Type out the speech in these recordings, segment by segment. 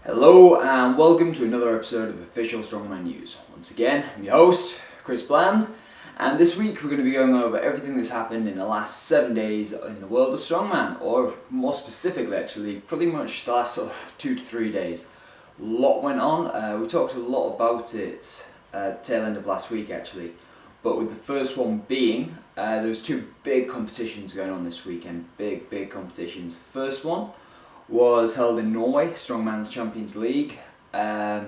Hello and welcome to another episode of Official Strongman News. Once again, I'm your host, Chris Bland, and this week we're going to be going over everything that's happened in the last 7 days in the world of Strongman, or more specifically actually, pretty much the last 2 to 3 days. A lot went on, we talked a lot about it at the tail end of last week actually, but with the first one being, there was two big competitions going on this weekend, big competitions. First one was held in Norway, Strongman's Champions League. I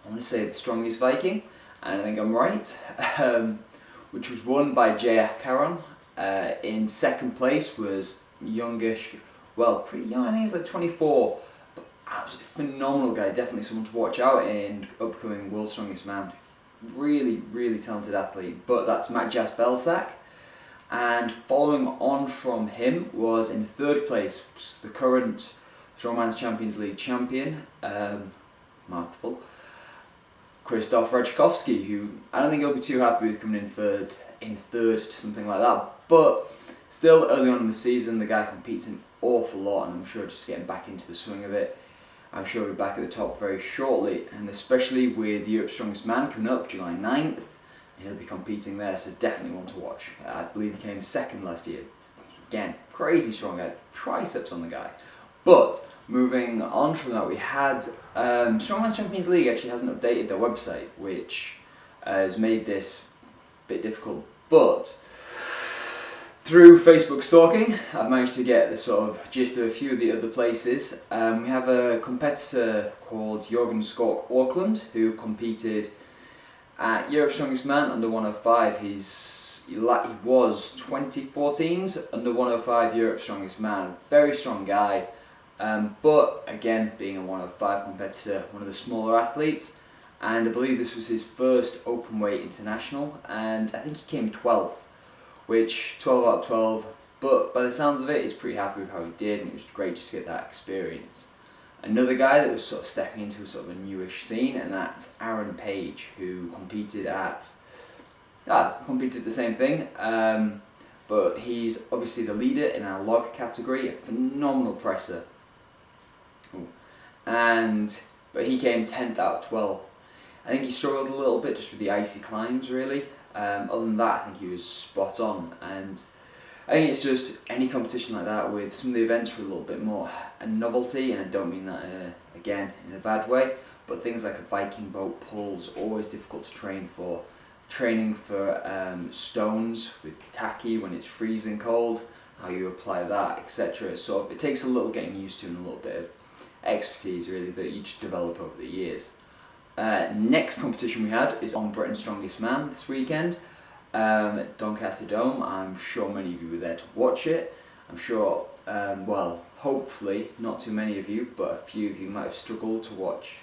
want to say the Strongest Viking, and I think I'm right, which was won by JF Caron. In second place was youngish, well, pretty young, I think he's like 24, but absolutely phenomenal guy, definitely someone to watch out in upcoming World's Strongest Man. Really talented athlete, but that's Matt Jas Belsack. And following on from him was in third place the current Strongman's Champions League champion, mouthful, Krzysztof Raczkowski, who I don't think he'll be too happy with coming in third to something like that. But still, early on in the season, the guy competes an awful lot, and I'm sure just getting back into the swing of it. I'm sure he'll be back at the top very shortly, and especially with Europe's Strongest Man coming up July 9th. He'll be competing there, so definitely one to watch. I believe he came second last year. Again, crazy strong guy, triceps on the guy. But moving on from that, we had Strongman's Champions League actually hasn't updated their website, which has made this a bit difficult. But through Facebook stalking, I've managed to get the sort of gist of a few of the other places. We have a competitor called Jorgen Skork Auckland who competed at Europe's Strongest Man under 105. He was 2014's under 105 Europe's Strongest Man. Very strong guy, but again, being a 105 competitor, one of the smaller athletes, and I believe this was his first open weight international, and I think he came 12th, which 12 out of 12, but by the sounds of it, he's pretty happy with how he did, and it was great just to get that experience. Another guy that was sort of stepping into sort of a newish scene, and that's Aaron Page, who competed the same thing, but he's obviously the leader in our log category, a phenomenal presser. But he came 10th out of 12. I think he struggled a little bit just with the icy climbs really. Other than that, I think he was spot on, and I think it's just any competition like that with some of the events were a little bit more a novelty, and I don't mean that again in a bad way, but things like a Viking boat pulls, always difficult to train for. Training for stones with tacky when it's freezing cold, how you apply that, etc. So it takes a little getting used to and a little bit of expertise really that you just develop over the years. Next competition we had is on Britain's Strongest Man this weekend. At Doncaster Dome. I'm sure many of you were there to watch it. I'm sure, hopefully not too many of you, but a few of you might have struggled to watch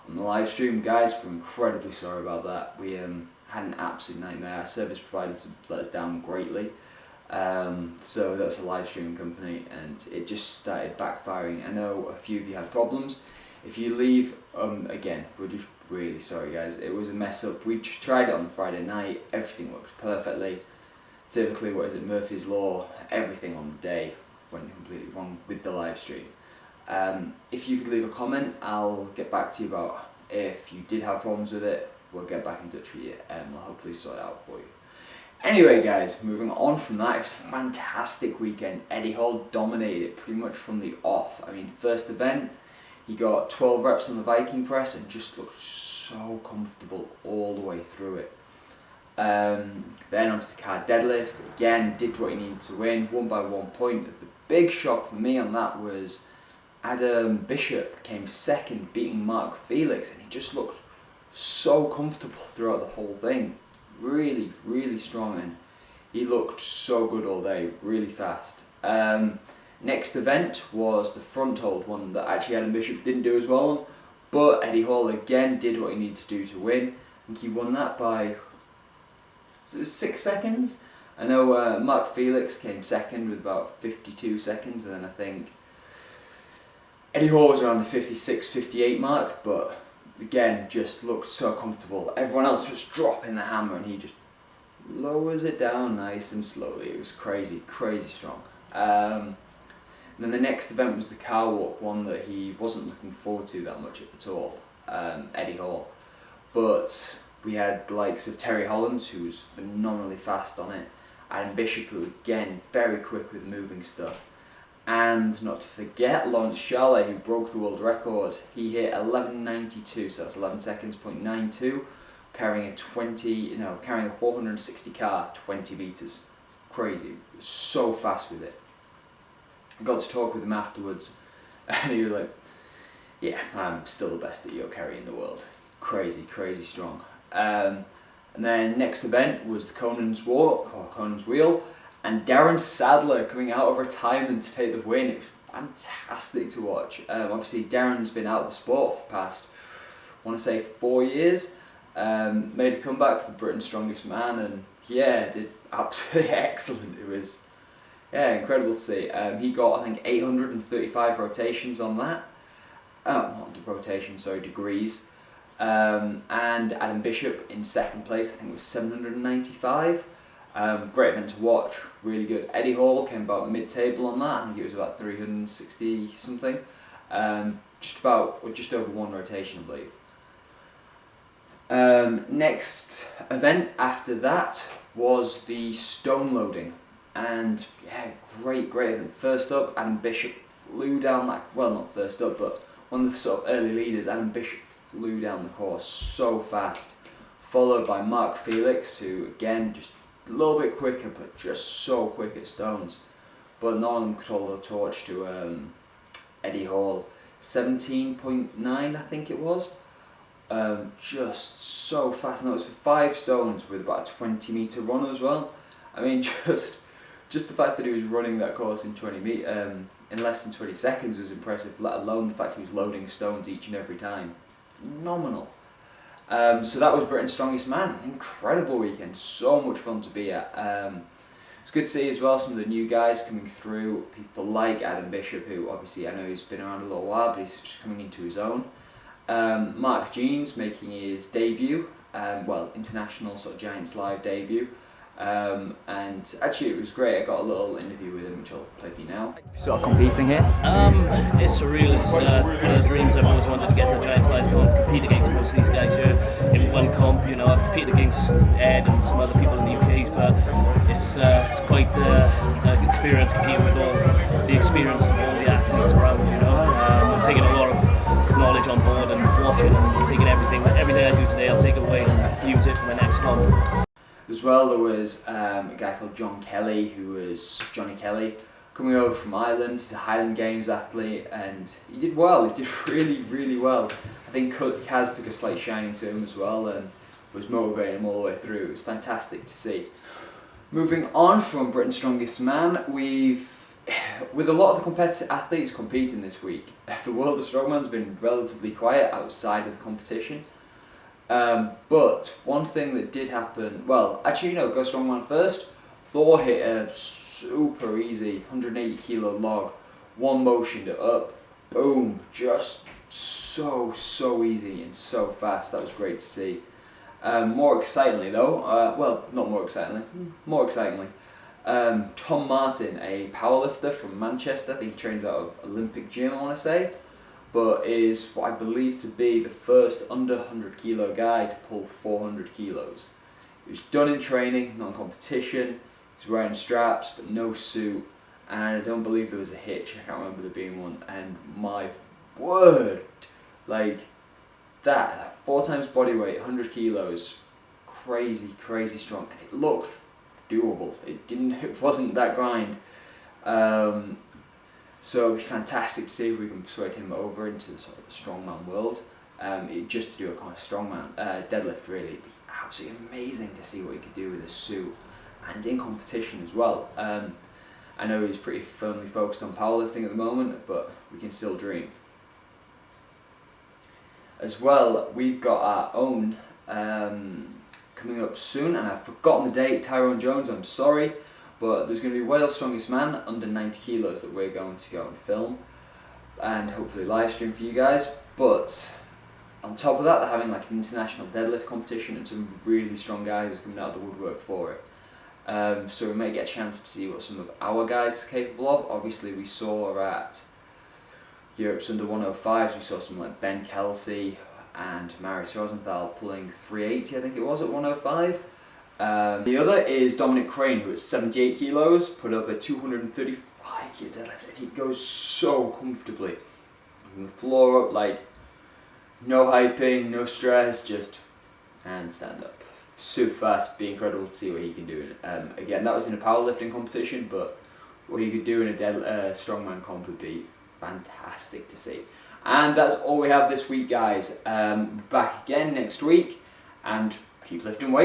on the live stream. Guys, we're incredibly sorry about that. We had an absolute nightmare. Our service providers let us down greatly. So that was a live streaming company, and it just started backfiring. I know a few of you had problems. If you leave, again, we're just really sorry guys, it was a mess up. We tried it on Friday night, everything worked perfectly. Typically, Murphy's Law, everything on the day went completely wrong with the live stream. If you could leave a comment, I'll get back to you about if you did have problems with it. We'll get back in touch with you and we'll hopefully sort it out for you. Anyway guys, moving on from that, it was a fantastic weekend. Eddie Hall dominated it pretty much from the off. I mean, first event, he got 12 reps on the Viking press and just looked so comfortable all the way through it. Then onto the car deadlift, again did what he needed to win, won by 1 point. The big shock for me on that was Adam Bishop came second, beating Mark Felix, and he just looked so comfortable throughout the whole thing. Really strong, and he looked so good all day, really fast. Next event was the front hold, one that actually Adam Bishop didn't do as well on, but Eddie Hall again did what he needed to do to win. I think he won that by 6 seconds. I know Mark Felix came second with about 52 seconds, and then I think Eddie Hall was around the 56, 58 mark, but again just looked so comfortable. Everyone else was dropping the hammer and he just lowers it down nice and slowly. It was crazy strong. And then the next event was the car walk, one that he wasn't looking forward to that much at all, Eddie Hall. But we had the likes of Terry Hollands, who was phenomenally fast on it, Adam Bishop, who again, very quick with moving stuff. And not to forget Lawrence Charlet, who broke the world record. He hit 11:92, so that's 11 seconds, .92, carrying a 460 car, 20 meters. Crazy, so fast with it. I got to talk with him afterwards, and he was like, "Yeah, I'm still the best at yo carry in the world. Crazy, crazy strong." And then next event was the Conan's Walk, or Conan's Wheel, and Darren Sadler coming out of retirement to take the win. It was fantastic to watch. Obviously, Darren's been out of the sport for the past, I want to say, 4 years. Made a comeback for Britain's Strongest Man, and yeah, did absolutely excellent. It was incredible to see. He got, I think, 835 rotations on that. Not rotations, sorry, degrees. And Adam Bishop in second place, I think it was 795. Great event to watch, really good. Eddie Hall came about mid-table on that, I think it was about 360 something. Just over one rotation, I believe. Next event after that was the stone loading, and yeah, great event. First up, Adam Bishop flew down that, well, not first up, but one of the sort of early leaders. Adam Bishop flew down the course so fast, followed by Mark Felix, who again just a little bit quicker, but just so quick at stones. But none of them could hold a torch to Eddie Hall. 17.9, I think it was. Just so fast, and that was for 5 stones with about a 20-meter run as well. I mean, just the fact that he was running that course in in less than 20 seconds was impressive. Let alone the fact he was loading stones each and every time. Phenomenal. So that was Britain's Strongest Man. Incredible weekend, so much fun to be at. It's good to see as well some of the new guys coming through. People like Adam Bishop, who obviously I know he's been around a little while, but he's just coming into his own. Mark Jeans making his debut, international sort of Giants Live debut. And actually it was great. I got a little interview with him, which I'll play for you now. Sort of competing here? It's surreal. It's one of the dreams I've always wanted to get the Giants Live comp, compete against most of these guys here in one comp. You know, I've competed against Ed and some other people in the UKs, but it's quite an experience competing with all the experience of all the athletes around. You know, I'm taking a lot of knowledge on board and watching and taking everything I do today. I'll take away and use it for my next comp. As well, there was a guy called Johnny Kelly, coming over from Ireland. He's a Highland Games athlete, and he did well. He did really well. I think Kaz took a slight shining to him as well, and was motivating him all the way through. It was fantastic to see. Moving on from Britain's Strongest Man, with a lot of the competitive athletes competing this week, the world of strongman's been relatively quiet outside of the competition. But one thing that did happen, go strongman first. Thor hit a super easy 180 kilo log, one motioned it up, boom, just so easy and so fast. That was great to see. More excitingly, Tom Martin, a powerlifter from Manchester. I think he trains out of Olympic Gym, I want to say, but is what I believe to be the first under 100 kilo guy to pull 400 kilos. It was done in training, not in competition. He was wearing straps but no suit, and I don't believe there was a hitch. I can't remember there being one, and my word, like that 4 times body weight, 100 kilos, crazy strong, and it looked doable. It wasn't that grind. So it'd be fantastic to see if we can persuade him over into the sort of the strongman world. Just to do a kind of strongman deadlift, really. It'd be absolutely amazing to see what he could do with a suit and in competition as well. I know he's pretty firmly focused on powerlifting at the moment, but we can still dream. As well, we've got our own coming up soon, and I've forgotten the date. Tyrone Jones, I'm sorry. But there's going to be Wales Strongest Man under 90 kilos that we're going to go and film and hopefully live stream for you guys. But on top of that, they're having like an international deadlift competition, and some really strong guys are coming out of the woodwork for it. So we may get a chance to see what some of our guys are capable of. Obviously we saw at Europe's under 105s, we saw someone like Ben Kelsey and Marius Rosenthal pulling 380, I think it was, at 105. The other is Dominic Crane, who at 78 kilos put up a 235 kilo deadlift, and he goes so comfortably from the floor up, like no hyping, no stress, just and stand up. Super fast, be incredible to see what he can do. Again, that was in a powerlifting competition, but what he could do in a strongman comp would be fantastic to see. And that's all we have this week, guys. Back again next week, and keep lifting weights.